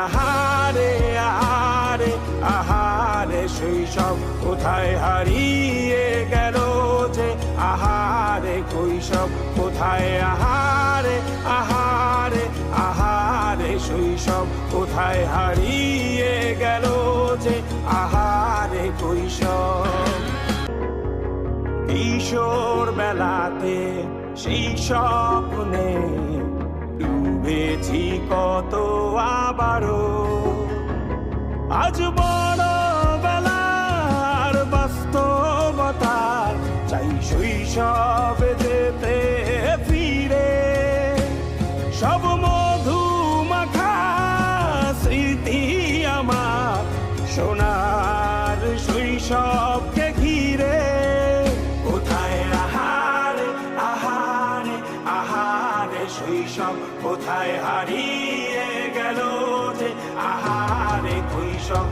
আহারে আহারে আহারে শৈশব কোথায় হারিয়ে গেল যে, আহারে কৈশব কোথায়, আহারে আহারে আহারে শৈশব কোথায় হারিয়ে গেল যে, আহারে কৈশব। কিশোর বেলাতে সেই স্বপ্নে ডুবেছি কত আবারও, আজ বড় বেলার বাস্তবতার চাই শৈশবে যেতে ফিরে। সব মধু মাখা স্মৃতি আমার সোনার শৈশবকে ঘিরে। কোথায় আহারে আহারে আহারে শৈশব কোথায় হারিয়ে গেল যে, আহারে কৈশব।